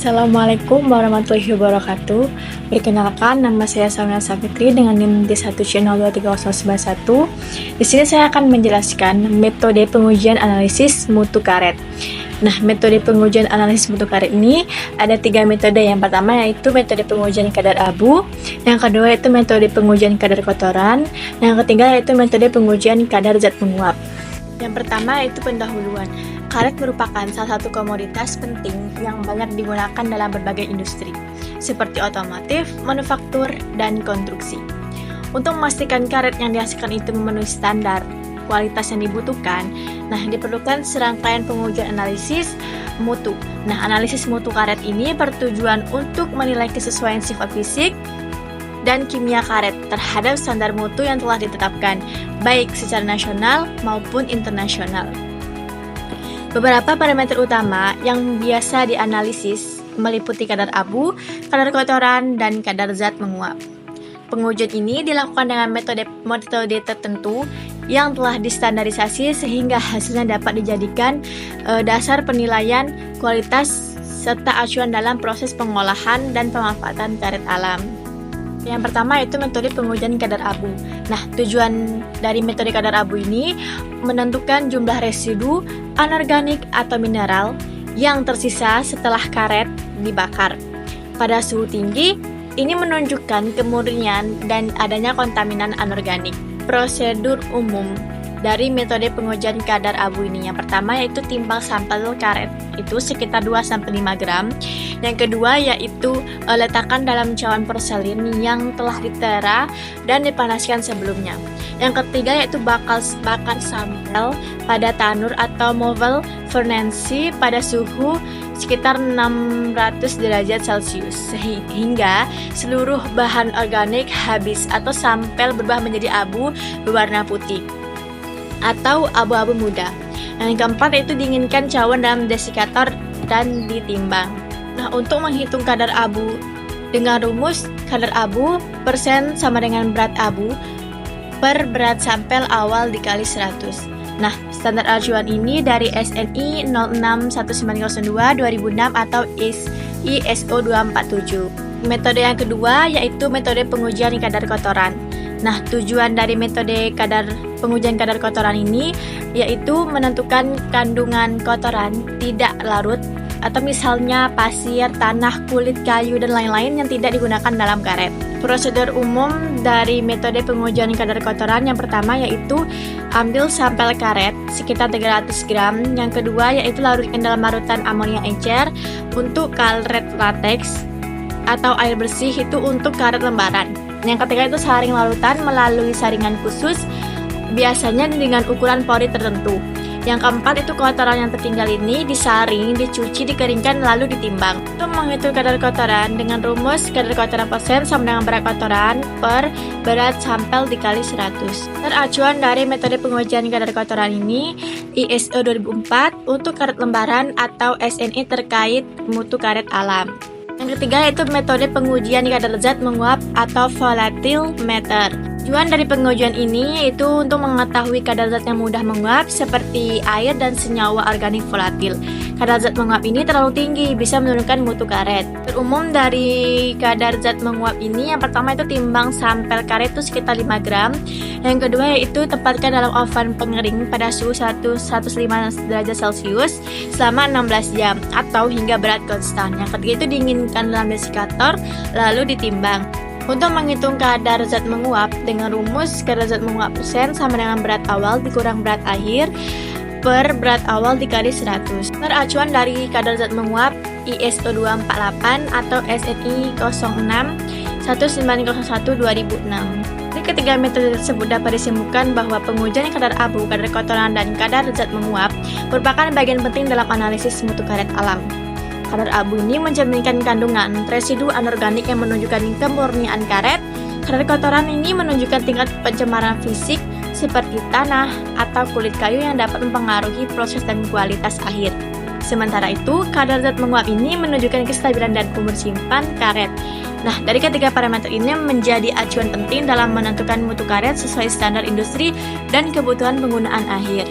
Assalamualaikum warahmatullahi wabarakatuh. Perkenalkan, nama saya Salma Safitri dengan NIM D1C023091. Di sini saya akan menjelaskan metode pengujian analisis mutu karet. Nah, metode pengujian analisis mutu karet ini ada 3 metode. Yang pertama yaitu metode pengujian kadar abu, yang kedua yaitu metode pengujian kadar kotoran, yang ketiga yaitu metode pengujian kadar zat penguap. Yang pertama yaitu pendahuluan. Karet merupakan salah satu komoditas penting yang banyak digunakan dalam berbagai industri, seperti otomotif, manufaktur, dan konstruksi. Untuk memastikan karet yang dihasilkan itu memenuhi standar kualitas yang dibutuhkan, diperlukan serangkaian pengujian analisis mutu. Analisis mutu karet ini bertujuan untuk menilai kesesuaian sifat fisik dan kimia karet terhadap standar mutu yang telah ditetapkan, baik secara nasional maupun internasional. Beberapa parameter utama yang biasa dianalisis meliputi kadar abu, kadar kotoran, dan kadar zat menguap. Pengujian ini dilakukan dengan metode tertentu yang telah distandarisasi sehingga hasilnya dapat dijadikan dasar penilaian kualitas serta acuan dalam proses pengolahan dan pemanfaatan karet alam. Yang pertama yaitu metode pengujian kadar abu. Tujuan dari metode kadar abu ini menentukan jumlah residu anorganik atau mineral yang tersisa setelah karet dibakar. Pada suhu tinggi, ini menunjukkan kemurnian dan adanya kontaminan anorganik. Prosedur umum dari metode pengujian kadar abu ini, yang pertama yaitu timbang sampel karet itu sekitar 2-5 gram. Yang kedua yaitu letakkan dalam cawan porselin yang telah ditera dan dipanaskan sebelumnya. Yang ketiga yaitu bakar sampel pada tanur atau mobile furnace pada suhu sekitar 600 derajat Celcius sehingga seluruh bahan organik habis atau sampel berubah menjadi abu berwarna putih atau abu-abu muda. Yang keempat yaitu dinginkan cawan dalam desikator dan ditimbang. Untuk menghitung kadar abu dengan rumus kadar abu persen sama dengan berat abu per berat sampel awal dikali 100. Standar acuan ini dari SNI 061902-2006 atau ISO 247. Metode yang kedua yaitu metode pengujian kadar kotoran. Tujuan dari metode pengujian kadar kotoran ini yaitu menentukan kandungan kotoran tidak larut atau misalnya pasir, tanah, kulit, kayu, dan lain-lain yang tidak digunakan dalam karet. Prosedur umum dari metode pengujian kadar kotoran yang pertama yaitu ambil sampel karet sekitar 300 gram. Yang kedua yaitu larutkan dalam larutan amonia encer untuk karet latex atau air bersih itu untuk karet lembaran. Yang ketiga itu saring larutan melalui saringan khusus biasanya dengan ukuran pori tertentu. Yang keempat itu kotoran yang tertinggal ini disaring, dicuci, dikeringkan lalu ditimbang. Untuk menghitung kadar kotoran dengan rumus kadar kotoran persen sama dengan berat kotoran per berat sampel dikali 100. Acuan dari metode pengujian kadar kotoran ini ISO 2004 untuk karet lembaran atau SNI terkait mutu karet alam. Yang ketiga yaitu metode pengujian kadar zat menguap atau volatile meter. Tujuan dari pengujian ini yaitu untuk mengetahui kadar zat yang mudah menguap seperti air dan senyawa organik volatil. Kadar zat menguap ini terlalu tinggi bisa menurunkan mutu karet. Umum dari kadar zat menguap ini yang pertama itu timbang sampel karet itu sekitar 5 gram. Yang kedua yaitu tempatkan dalam oven pengering pada suhu 105 derajat Celcius selama 16 jam atau hingga berat konstan. Yang ketiga itu dinginkan dalam desikator lalu ditimbang. Untuk menghitung kadar zat menguap dengan rumus kadar zat menguap persen sama dengan berat awal dikurang berat akhir per berat awal dikali 100. Acuan dari kadar zat menguap ISO 248 atau SNI 06-1901-2006. Di ketiga metode tersebut dapat disimpulkan bahwa pengujian kadar abu, kadar kotoran, dan kadar zat menguap merupakan bagian penting dalam analisis mutu karet alam. Kadar abu ini mencerminkan kandungan residu anorganik yang menunjukkan kemurnian karet. Kadar kotoran ini menunjukkan tingkat pencemaran fisik seperti tanah atau kulit kayu yang dapat mempengaruhi proses dan kualitas akhir. Sementara itu, kadar zat menguap ini menunjukkan kestabilan dan umur simpan karet. Dari ketiga parameter ini menjadi acuan penting dalam menentukan mutu karet sesuai standar industri dan kebutuhan penggunaan akhir.